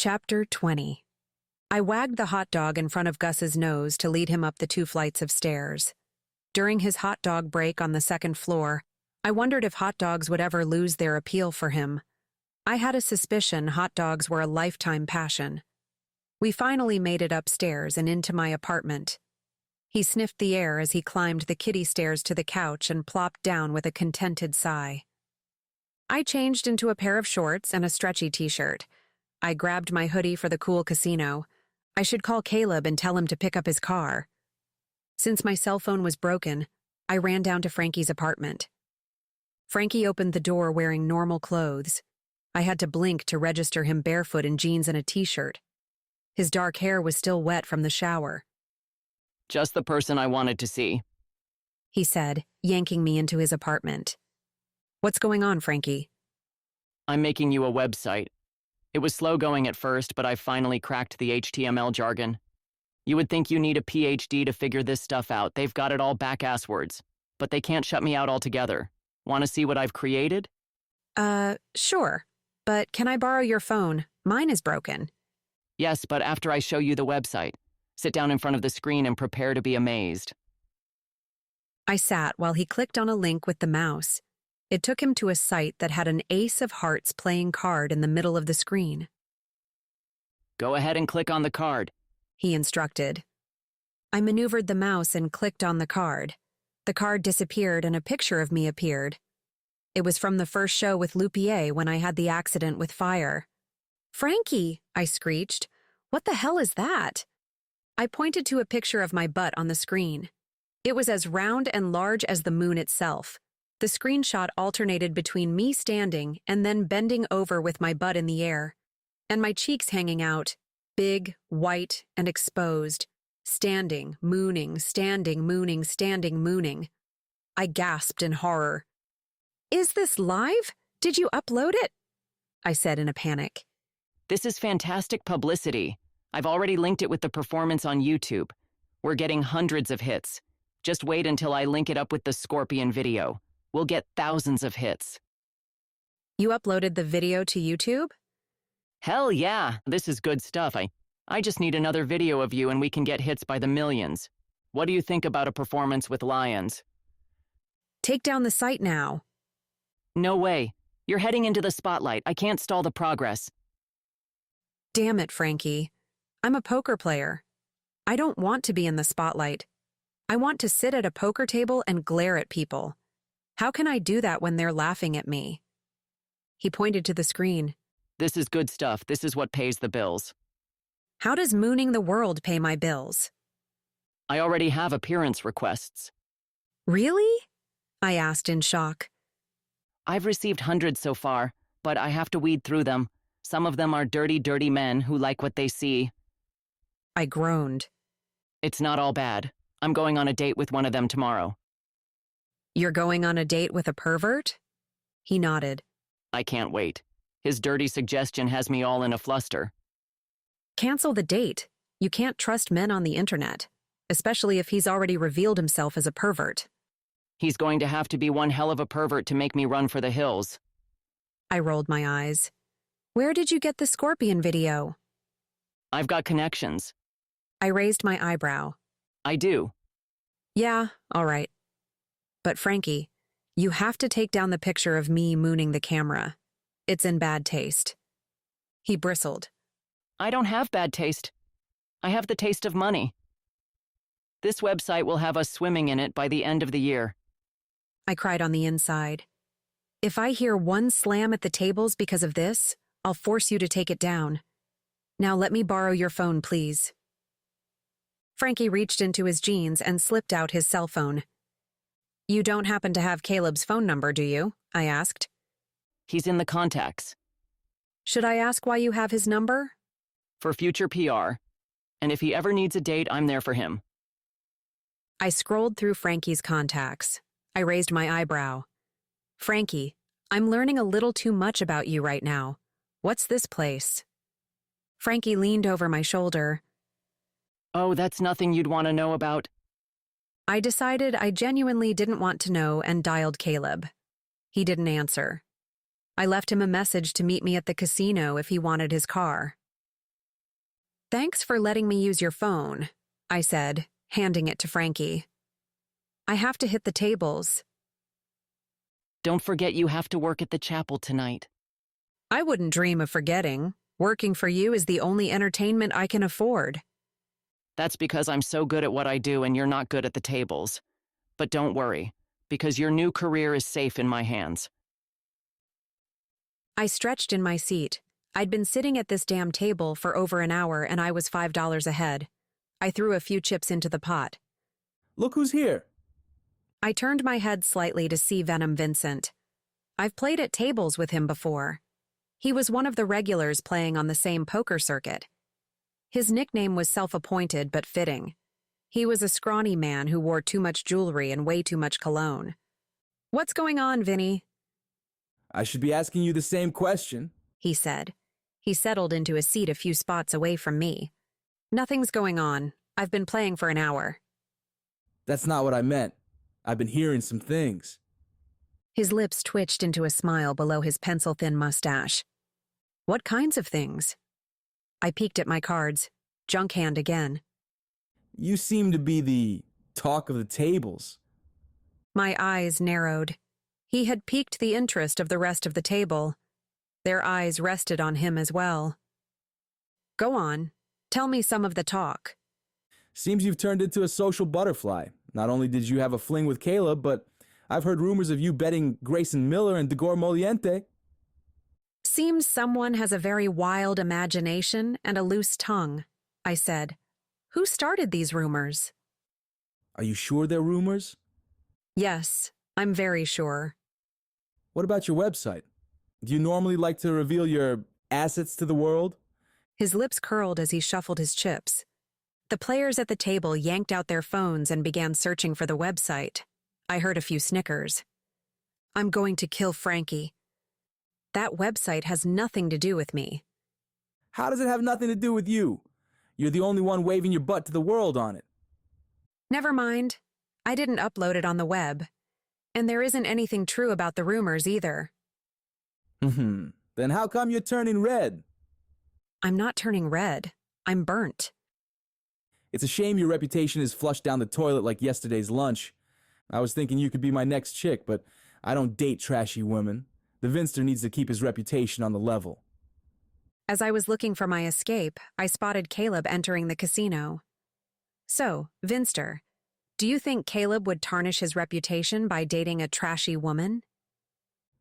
Chapter 20. I wagged the hot dog in front of Gus's nose to lead him up the 2 flights of stairs. During his hot dog break on the 2nd floor, I wondered if hot dogs would ever lose their appeal for him. I had a suspicion hot dogs were a lifetime passion. We finally made it upstairs and into my apartment. He sniffed the air as he climbed the kiddie stairs to the couch and plopped down with a contented sigh. I changed into a pair of shorts and a stretchy t-shirt. I grabbed my hoodie for the cool casino. I should call Caleb and tell him to pick up his car. Since my cell phone was broken, I ran down to Frankie's apartment. Frankie opened the door wearing normal clothes. I had to blink to register him barefoot in jeans and a t-shirt. His dark hair was still wet from the shower. "Just the person I wanted to see," he said, yanking me into his apartment. "What's going on, Frankie?" "I'm making you a website. It was slow going at first, but I've finally cracked the HTML jargon. You would think you need a PhD to figure this stuff out. They've got it all back-asswards. But they can't shut me out altogether. Want to see what I've created?" Sure. But can I borrow your phone? Mine is broken." "Yes, but after I show you the website. Sit down in front of the screen and prepare to be amazed." I sat while he clicked on a link with the mouse. It took him to a site that had an ace of hearts playing card in the middle of the screen. "Go ahead and click on the card," he instructed. I maneuvered the mouse and clicked on the card. The card disappeared and a picture of me appeared. It was from the first show with Lupier when I had the accident with fire. "Frankie!" I screeched. "What the hell is that?" I pointed to a picture of my butt on the screen. It was as round and large as the moon itself. The screenshot alternated between me standing and then bending over with my butt in the air, and my cheeks hanging out, big, white, and exposed, standing, mooning, standing, mooning, standing, mooning. I gasped in horror. "Is this live? Did you upload it?" I said in a panic. "This is fantastic publicity. I've already linked it with the performance on YouTube. We're getting hundreds of hits. Just wait until I link it up with the Scorpion video. We'll get thousands of hits." "You uploaded the video to YouTube?" "Hell yeah, this is good stuff. I just need another video of you and we can get hits by the millions. What do you think about a performance with lions?" "Take down the site now." "No way. You're heading into the spotlight. I can't stall the progress." "Damn it, Frankie. I'm a poker player. I don't want to be in the spotlight. I want to sit at a poker table and glare at people. How can I do that when they're laughing at me?" He pointed to the screen. "This is good stuff. This is what pays the bills." "How does mooning the world pay my bills?" "I already have appearance requests." "Really?" I asked in shock. "I've received hundreds so far, but I have to weed through them. Some of them are dirty, dirty men who like what they see." I groaned. "It's not all bad. I'm going on a date with one of them tomorrow." "You're going on a date with a pervert?" He nodded. "I can't wait. His dirty suggestion has me all in a fluster." "Cancel the date. You can't trust men on the internet, especially if he's already revealed himself as a pervert." "He's going to have to be one hell of a pervert to make me run for the hills." I rolled my eyes. "Where did you get the Scorpion video?" "I've got connections." I raised my eyebrow. "I do." "Yeah, all right. But Frankie, you have to take down the picture of me mooning the camera. It's in bad taste." He bristled. "I don't have bad taste. I have the taste of money. This website will have us swimming in it by the end of the year." I cried on the inside. "If I hear one slam at the tables because of this, I'll force you to take it down. Now let me borrow your phone, please." Frankie reached into his jeans and slipped out his cell phone. "You don't happen to have Caleb's phone number, do you?" I asked. "He's in the contacts." "Should I ask why you have his number?" "For future PR. And if he ever needs a date, I'm there for him." I scrolled through Frankie's contacts. I raised my eyebrow. "Frankie, I'm learning a little too much about you right now. What's this place?" Frankie leaned over my shoulder. "Oh, that's nothing you'd want to know about." I decided I genuinely didn't want to know and dialed Caleb. He didn't answer. I left him a message to meet me at the casino if he wanted his car. Thanks for letting me use your phone, I said, handing it to Frankie. I have to hit the tables. Don't forget you have to work at the chapel tonight. I wouldn't dream of forgetting. Working for you is the only entertainment I can afford. That's because I'm so good at what I do and you're not good at the tables. But don't worry, because your new career is safe in my hands. I stretched in my seat. I'd been sitting at this damn table for over an hour and I was $5 ahead. I threw a few chips into the pot. Look who's here. I turned my head slightly to see Venom Vincent. I've played at tables with him before. He was one of the regulars playing on the same poker circuit. His nickname was self-appointed but fitting. He was a scrawny man who wore too much jewelry and way too much cologne. What's going on, Vinny? I should be asking you the same question, He said. He settled into a seat a few spots away from me. Nothing's going on. I've been playing for an hour. That's not what I meant. I've been hearing some things. His lips twitched into a smile below his pencil-thin mustache. What kinds of things? I peeked at my cards. Junk hand again. You seem to be the talk of the tables. My eyes narrowed. He had piqued the interest of the rest of the table. Their eyes rested on him as well. Go on. Tell me some of the talk. Seems you've turned into a social butterfly. Not only did you have a fling with Caleb, but I've heard rumors of you betting Grayson Miller and Degor Moliente. Seems someone has a very wild imagination and a loose tongue, I said. Who started these rumors? Are you sure they're rumors? Yes, I'm very sure. What about your website? Do you normally like to reveal your assets to the world? His lips curled as he shuffled his chips. The players at the table yanked out their phones and began searching for the website. I heard a few snickers. I'm going to kill Frankie. That website has nothing to do with me. How does it have nothing to do with you? You're the only one waving your butt to the world on it. Never mind. I didn't upload it on the web. And there isn't anything true about the rumors either. Then how come you're turning red? I'm not turning red. I'm burnt. It's a shame your reputation is flushed down the toilet like yesterday's lunch. I was thinking you could be my next chick, but I don't date trashy women. The Vinster needs to keep his reputation on the level. As I was looking for my escape, I spotted Caleb entering the casino. So, Vinster, do you think Caleb would tarnish his reputation by dating a trashy woman?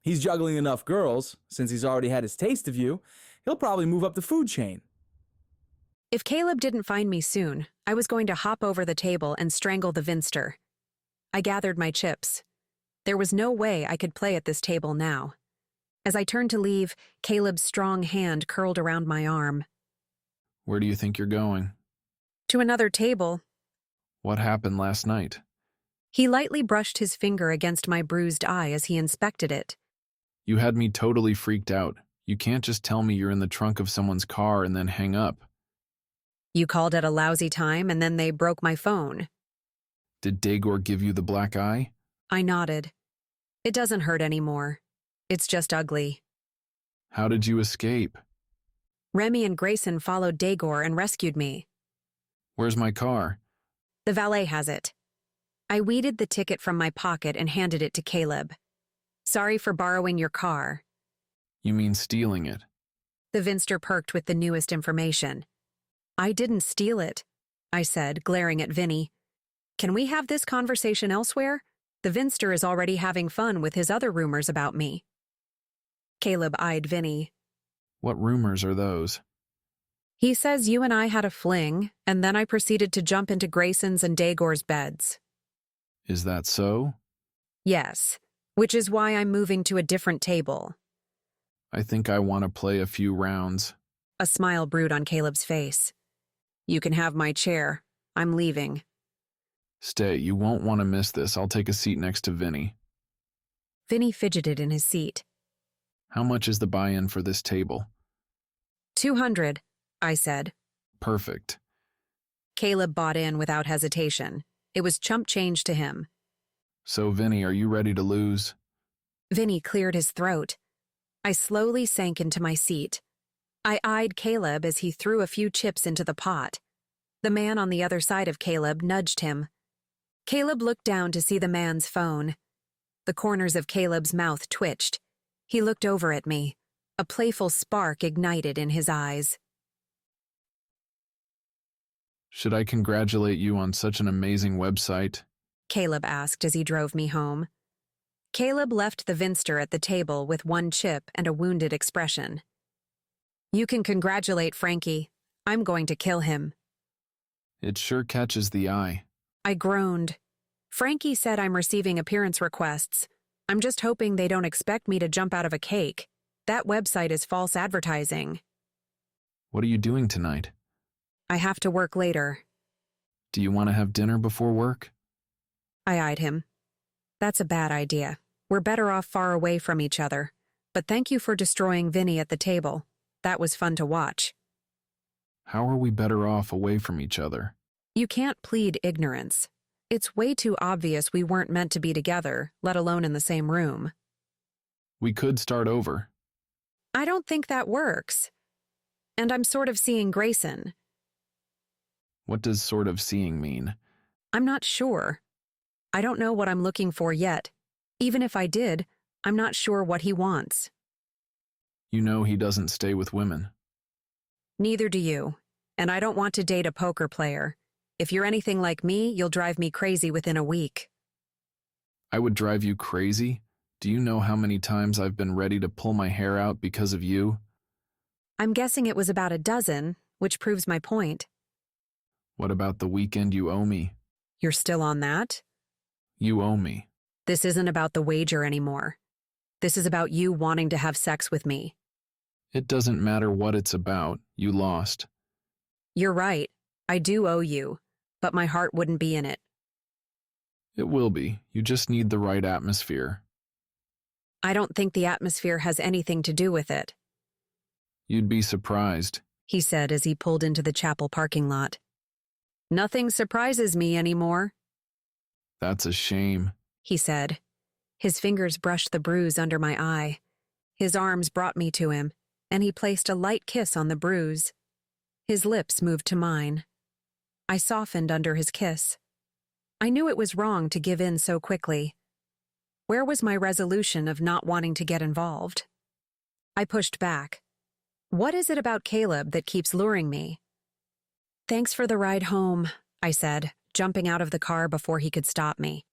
He's juggling enough girls. Since he's already had his taste of you, he'll probably move up the food chain. If Caleb didn't find me soon, I was going to hop over the table and strangle the Vinster. I gathered my chips. There was no way I could play at this table now. As I turned to leave, Caleb's strong hand curled around my arm. Where do you think you're going? To another table. What happened last night? He lightly brushed his finger against my bruised eye as he inspected it. You had me totally freaked out. You can't just tell me you're in the trunk of someone's car and then hang up. You called at a lousy time and then they broke my phone. Did Dagor give you the black eye? I nodded. It doesn't hurt anymore. It's just ugly. How did you escape? Remy and Grayson followed Dagor and rescued me. Where's my car? The valet has it. I weeded the ticket from my pocket and handed it to Caleb. Sorry for borrowing your car. You mean stealing it? The Vinster perked with the newest information. I didn't steal it, I said, glaring at Vinny. Can we have this conversation elsewhere? The Vinster is already having fun with his other rumors about me. Caleb eyed Vinny. What rumors are those? He says you and I had a fling, and then I proceeded to jump into Grayson's and Dagor's beds. Is that so? Yes, which is why I'm moving to a different table. I think I want to play a few rounds. A smile brewed on Caleb's face. You can have my chair. I'm leaving. Stay, you won't want to miss this. I'll take a seat next to Vinny. Vinny fidgeted in his seat. How much is the buy-in for this table? 200, I said. Perfect. Caleb bought in without hesitation. It was chump change to him. So, Vinny, are you ready to lose? Vinny cleared his throat. I slowly sank into my seat. I eyed Caleb as he threw a few chips into the pot. The man on the other side of Caleb nudged him. Caleb looked down to see the man's phone. The corners of Caleb's mouth twitched. He looked over at me. A playful spark ignited in his eyes. Should I congratulate you on such an amazing website? Caleb asked as he drove me home. Caleb left the Vinster at the table with one chip and a wounded expression. You can congratulate Frankie. I'm going to kill him. It sure catches the eye. I groaned. Frankie said I'm receiving appearance requests. I'm just hoping they don't expect me to jump out of a cake. That website is false advertising. What are you doing tonight? I have to work later. Do you want to have dinner before work? I eyed him. That's a bad idea. We're better off far away from each other. But thank you for destroying Vinny at the table. That was fun to watch. How are we better off away from each other? You can't plead ignorance. It's way too obvious we weren't meant to be together, let alone in the same room. We could start over. I don't think that works. And I'm sort of seeing Grayson. What does sort of seeing mean? I'm not sure. I don't know what I'm looking for yet. Even if I did, I'm not sure what he wants. You know he doesn't stay with women. Neither do you. And I don't want to date a poker player. If you're anything like me, you'll drive me crazy within a week. I would drive you crazy? Do you know how many times I've been ready to pull my hair out because of you? I'm guessing it was about a dozen, which proves my point. What about the weekend you owe me? You're still on that? You owe me. This isn't about the wager anymore. This is about you wanting to have sex with me. It doesn't matter what it's about. You lost. You're right. I do owe you, but my heart wouldn't be in it. It will be. You just need the right atmosphere. I don't think the atmosphere has anything to do with it, You'd be surprised. he said as he pulled into the chapel parking lot. Nothing surprises me anymore, That's a shame. he said. His fingers brushed the bruise under my eye. His arms brought me to him, and he placed a light kiss on the bruise. His lips moved to mine. I softened under his kiss. I knew it was wrong to give in so quickly. Where was my resolution of not wanting to get involved? I pushed back. What is it about Caleb that keeps luring me? Thanks for the ride home, I said, jumping out of the car before he could stop me.